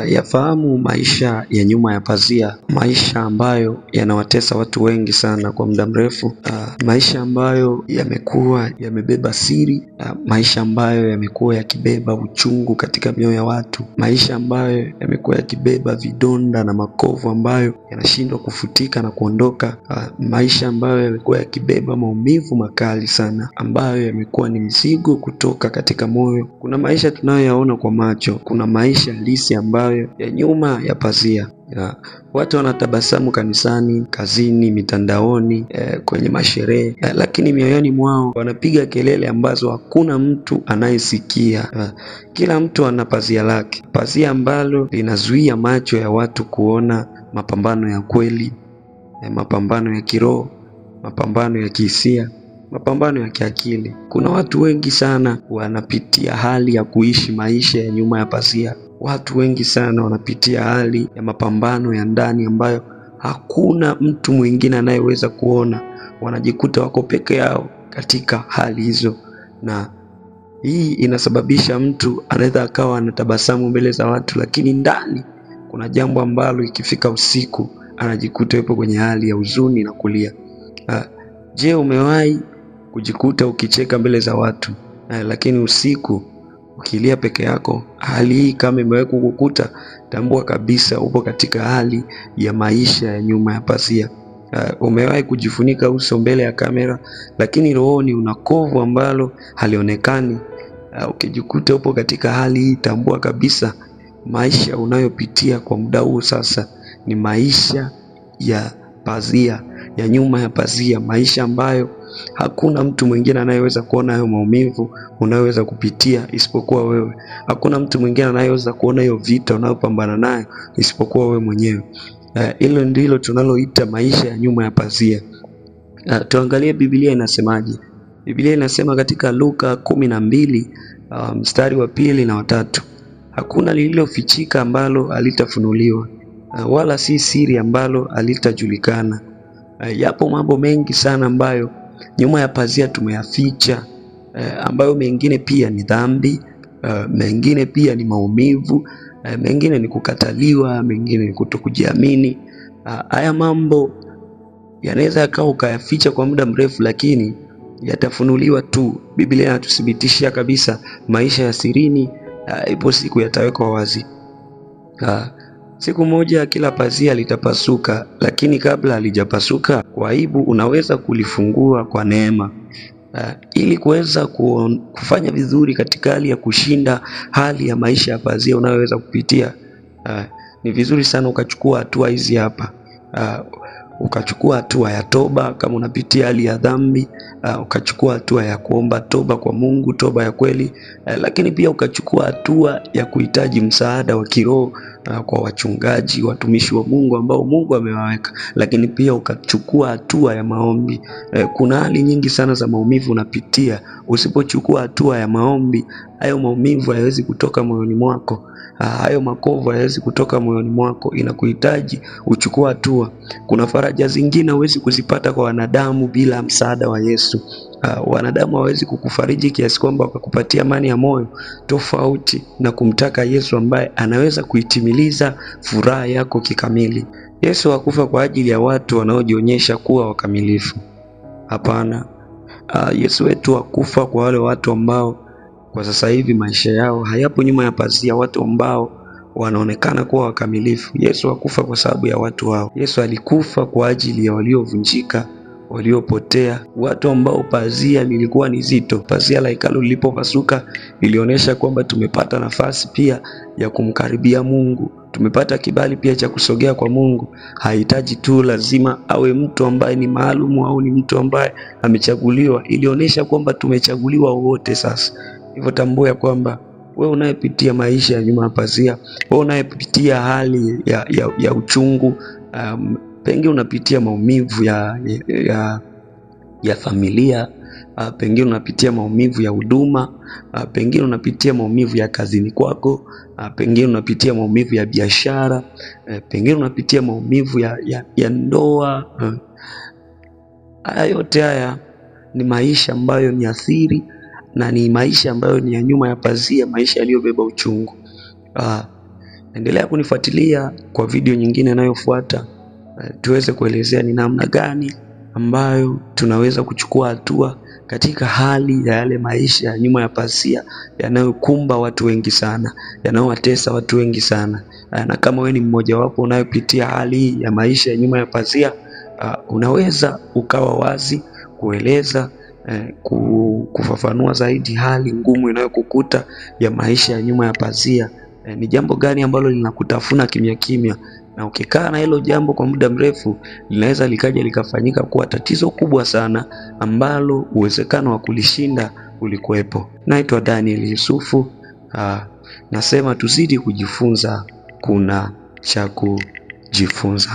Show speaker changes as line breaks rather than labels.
Yafahamu maisha ya nyuma ya pazia, maisha ambayo yanawatesa watu wengi sana kwa muda mrefu, maisha ambayo yamekuwa yamebeba siri, maisha ambayo yamekuwa yakibeba uchungu katika mioyo ya watu, maisha ambayo yamekuwa yakibeba vidonda na makovu ambayo yanashindwa kufutika na kuondoka, maisha ambayo yamekuwa yakibeba maumivu makali sana ambayo yamekuwa ni mzigo kutoka katika moyo. Kuna maisha tunayoyaona kwa macho, kuna maisha halisi ambayo ya nyuma ya pazia. Watu wanatabasamu kanisani, kazini, mitandaoni, kwenye masherehe, lakini mioyoni mwao wanapiga kelele ambazo hakuna mtu anayesikia. Kila mtu ana pazia lake, pazia ambalo linazuia macho ya watu kuona mapambano ya kweli, mapambano ya kiroho, mapambano ya kihisia, mapambano ya kiakili. Kuna watu wengi sana wanapitia hali ya kuishi maisha ya nyuma ya pazia. Watu wengi sana wanapitia hali ya mapambano ya ndani ambayo hakuna mtu mwingine anayeweza kuona. Wanajikuta wako peke yao katika hali hizo, na hii inasababisha mtu anaweza akawa anatabasamu mbele za watu, lakini ndani kuna jambo ambalo ikifika usiku anajikuta yupo kwenye hali ya huzuni na kulia. Je, umewahi kujikuta ukicheka mbele za watu, lakini usiku ukilia peke yako? Hali hii kama imewahi kukukuta, tambua kabisa upo katika hali ya maisha ya nyuma ya pazia. Umewahi kujifunika uso mbele ya kamera, lakini rohoni una kovu ambalo halionekani? Ukijikuta upo katika hali hii, tambua kabisa maisha unayopitia kwa muda huu sasa ni maisha ya pazia, ya nyuma ya pazia, maisha ambayo hakuna mtu mwingine anayeweza kuona hayo maumivu unayoweza kupitia isipokuwa wewe. Hakuna mtu mwingine anayeweza kuona hiyo vita unayopambana nayo isipokuwa wewe mwenyewe. Hilo ndilo tunaloita maisha ya nyuma ya pazia. Tuangalie Biblia inasemaje. Biblia inasema katika Luka 12 mstari wa 2 na 3, hakuna lililofichika ambalo halitafunuliwa, wala si siri ambalo halitajulikana. Yapo mambo mengi sana ambayo nyuma ya pazia tumeyaficha, ambayo mengine pia ni dhambi, mengine pia ni maumivu, mengine ni kukataliwa, mengine ni kutokujiamini. Haya mambo yanaweza yakawa ukayaficha kwa muda mrefu, lakini yatafunuliwa tu. Biblia inatuthibitishia kabisa maisha ya sirini, ipo siku yatawekwa wazi. Siku moja kila pazia litapasuka, lakini kabla halijapasuka, kwa aibu unaweza kulifungua kwa neema. Ili kuweza kufanya vizuri katika hali ya kushinda hali ya maisha ya pazia unayoweza kupitia, ni vizuri sana ukachukua hatua hizi hapa. Ukachukua hatua ya toba kama unapitia hali ya dhambi, ukachukua hatua ya kuomba toba kwa Mungu, toba ya kweli, lakini pia ukachukua hatua ya kuhitaji msaada wa kiroho kwa wachungaji, watumishi wa Mungu ambao Mungu amewaweka, lakini pia ukachukua hatua ya maombi. Kuna hali nyingi sana za maumivu unapitia. Usipochukua hatua ya maombi, hayo maumivu hayawezi kutoka moyoni mwako, hayo makovu hayawezi kutoka moyoni mwako. Inakuhitaji uchukue hatua. Kuna faraja zingine huwezi kuzipata kwa wanadamu bila msaada wa Yesu. Wanadamu hawezi kukufariji kiasi kwamba wakakupatia amani ya moyo, tofauti na kumtaka Yesu ambaye anaweza kuitimiliza furaha yako kikamili. Yesu hakufa kwa ajili ya watu wanaojionyesha kuwa wakamilifu. Hapana. Yesu wetu hakufa kwa wale watu ambao kwa sasa hivi maisha yao hayapo nyuma ya pazia, watu ambao wanaonekana kuwa wakamilifu. Yesu hakufa kwa sababu ya watu hao. Yesu alikufa kwa ajili ya waliovunjika, waliopotea, watu ambao pazia lilikuwa ni zito. Pazia la hekalu lilipopasuka lilionyesha kwamba tumepata nafasi pia ya kumkaribia Mungu. Tumepata kibali pia cha kusogea kwa Mungu. Hahitaji tu lazima awe mtu ambaye ni maalum au ni mtu ambaye amechaguliwa. Ilionyesha kwamba tumechaguliwa wote sasa. Hivyo tambua kwamba wewe unayepitia maisha ya nyuma ya pazia, wewe unayepitia hali ya uchungu, pengine unapitia maumivu ya familia, pengine unapitia maumivu ya huduma, pengine unapitia maumivu ya kazini kwako, pengine unapitia maumivu ya biashara, pengine unapitia maumivu ya ndoa. Haya yote haya ni maisha ambayo ni athiri, na ni maisha ambayo ni ya nyuma ya pazia, maisha yaliyobeba uchungu. Endelea kunifuatilia kwa video nyingine inayofuata, tuweze kuelezea ni namna gani ambayo tunaweza kuchukua hatua katika hali ya yale maisha ya nyuma ya pazia yanayokumba watu wengi sana, yanayowatesa watu wengi sana. Na kama wewe ni mmoja wapo unayopitia hali hii ya maisha ya nyuma ya pazia, unaweza ukawa wazi kueleza, kufafanua zaidi hali ngumu inayokukuta ya maisha ya nyuma ya pazia. Ni jambo gani ambalo linakutafuna kimya kimya, na ukikaa na hilo jambo kwa muda mrefu linaweza likaja likafanyika kuwa tatizo kubwa sana ambalo uwezekano wa kulishinda ulikuwepo. Naitwa Daniel Yusufu. Nasema tuzidi kujifunza, kuna cha kujifunza.